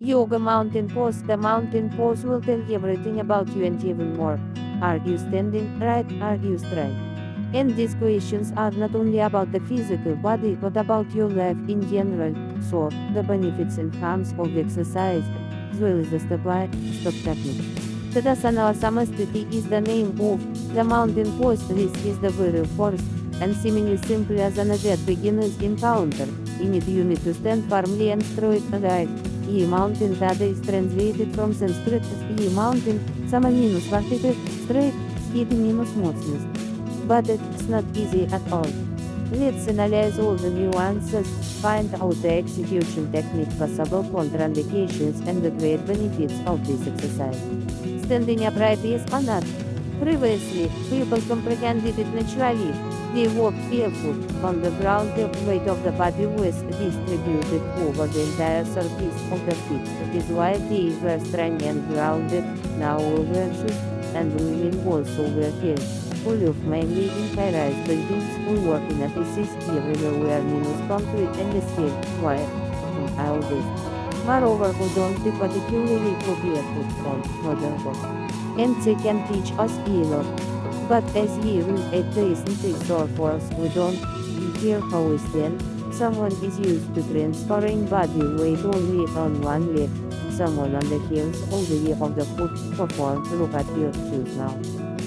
Yoga mountain pose. The mountain pose will tell everything about you and even more. Are you standing right? Are you straight? And these questions are not only about the physical body but about your life in general. So, the benefits and harms of exercise, as well as the step technique. Tadasana or Samastiti is the name of the mountain pose. This is the very first and seemingly simple asana that beginners encounter. In it you need to stand firmly and straight right. E mountain Tada is translated from Sanskrit as E mountain, sama minus vertical, straight, speed minus motionless. But it's not easy at all. Let's analyze all the nuances, find out the execution technique, possible contraindications and the great benefits of this exercise. Standing upright is not. Previously, people comprehended it naturally. They walked barefoot on the ground. The weight of the body was distributed over the entire surface of the feet. That is why they were strong and grounded. Now all wear shoes, and women also wear heels. Who live mainly in high-rise buildings, who work in offices, everywhere wear minus concrete and the scale, wire, and all this. Moreover, who don't particularly go barefoot on modern books. And they can teach us a lot. But as ye rule at recent or force we don't care how we stand. Someone is used to transferring body weight only on one leg, someone on the heels or the way of the foot. Perform. Look at your shoes now.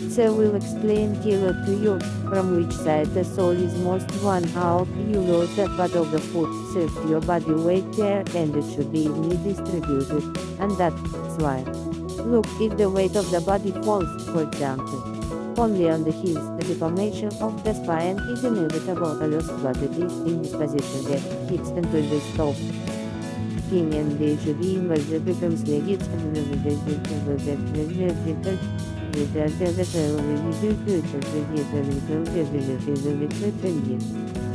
So we'll explain tailored to you, from which side the sole is most worn out. You load the part of the foot, shift your body weight there and it should be evenly distributed, and that's why. Look, if the weight of the body falls, for example, only on the heels, the deformation of the spine is inevitable, but it is in this position that hips and pelvis stop. King and the HB inversion becomes negative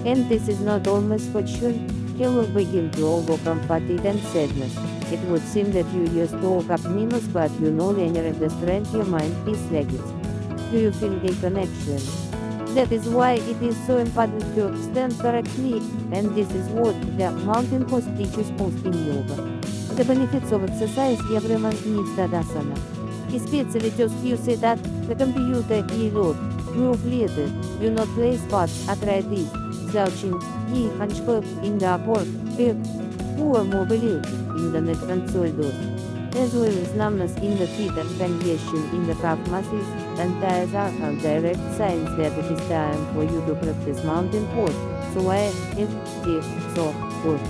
and this is not all misfortune. You will begin to overcome fatigue and sadness. It would seem that you used to walk up minus but you no longer have the strength your mind is lacking. Do you feel a connection? That is why it is so important to stand correctly, and this is what the mountain pose teaches us in yoga. The benefits of exercise everyone needs Tadasana. Especially those who say that the computer is load, move later, do not play spots, arthritis, slouching, knee hunchback in the upper back, poor mobility in the neck and shoulders, as well as numbness in the feet and congestion in the calf muscles, and these are direct signs that it is time for you to practice mountain pose. So why is it so good?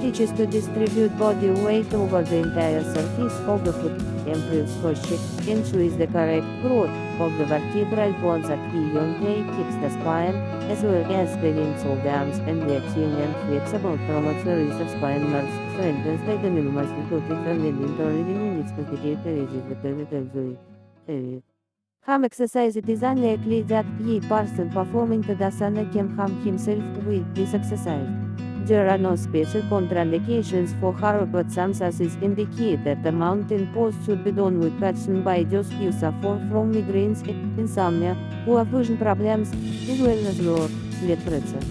Teaches to distribute body weight over the entire surface of the foot, improves posture, ensures the correct growth of the vertebral bones at the young age, keeps the spine, as well as the length of the arms and legs young and flexible, promotes the release of spine nerves, strengthens the abdominal muscle, and harm exercise. It is unlikely that a person performing Tadasana can harm himself with this exercise. There are no special contraindications for harm, but some sources indicate that the mountain pose should be done with caution by those who suffer from migraines, insomnia, or vision problems, as well as lower blood pressure.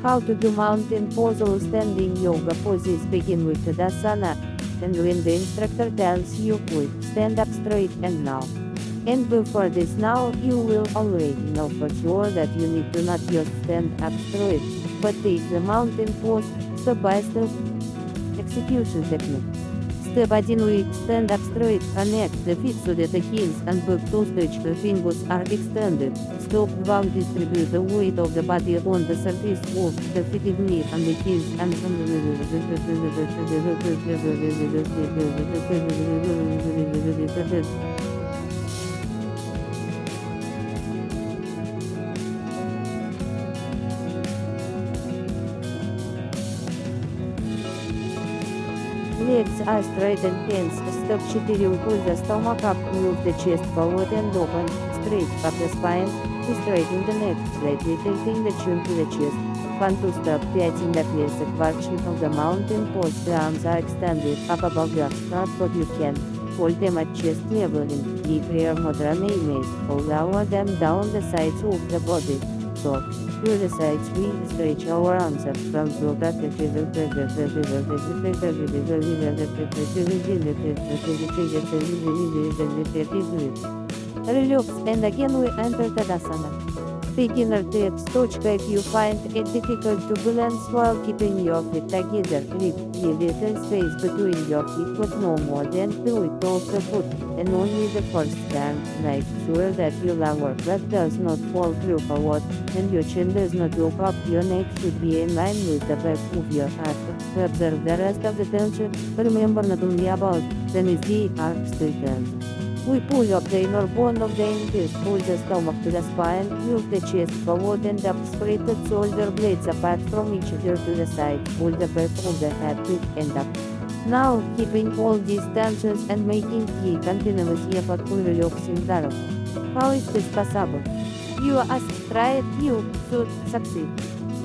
How to do mountain pose or standing yoga poses? Begin with Tadasana, and when the instructor tells you to stand up straight and now. And before this now, you will already know for sure that you need to not just stand up straight, but take the mountain pose, step by step. Execution technique. Step 1 week, stand up straight, connect the feet so that the heels and back toe stretch the fingers are extended. Step 2 distribute the weight of the body on the surface of the feet evenly on the heels and legs are straight and tense. Step 4 pull the stomach up, move the chest forward and open, straight up the spine, to straighten the neck, slightly tilting the chin to the chest. 1 to step 5 in the classic version of the mountain pose. The arms are extended up above the heart, but you can hold them at chest level in the prayer mudra image, or lower them down the sides of the body. So, to the sides we stretch our arms up from yoga relax and again we enter Tadasana. Beginner tips. If you find it difficult to balance while keeping your feet together, leave a little space between your feet but no more than 2 of the foot, and only the first time. Make sure that your lower back does not fall through forward, and your chin does not look up. Your neck should be in line with the back of your head. To observe the rest of the tension, remember not only about the knees, the arms still tense. We pull up the inner bone of the ankle, pull the stomach to the spine, move the chest forward and up, spread the shoulder blades apart from each other to the side, pull the back of the head quick and up. Now, keeping all these tensions and making the continuous effort to relaxing down. How is this possible? You ask, try it, you should succeed.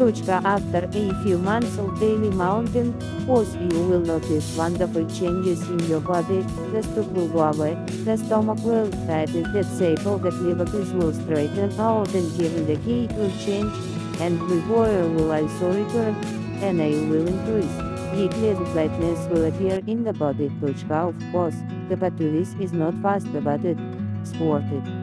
After a few months of daily mountain pose, you will notice wonderful changes in your body. The stomach will go away, the stomach will tighten, the shape of the clavicles will straighten out and given the gait will change, and the warrior will also return, and I will increase. The pleasant lightness will appear in the body. Of course, the path to this is not fast, but it's worth it.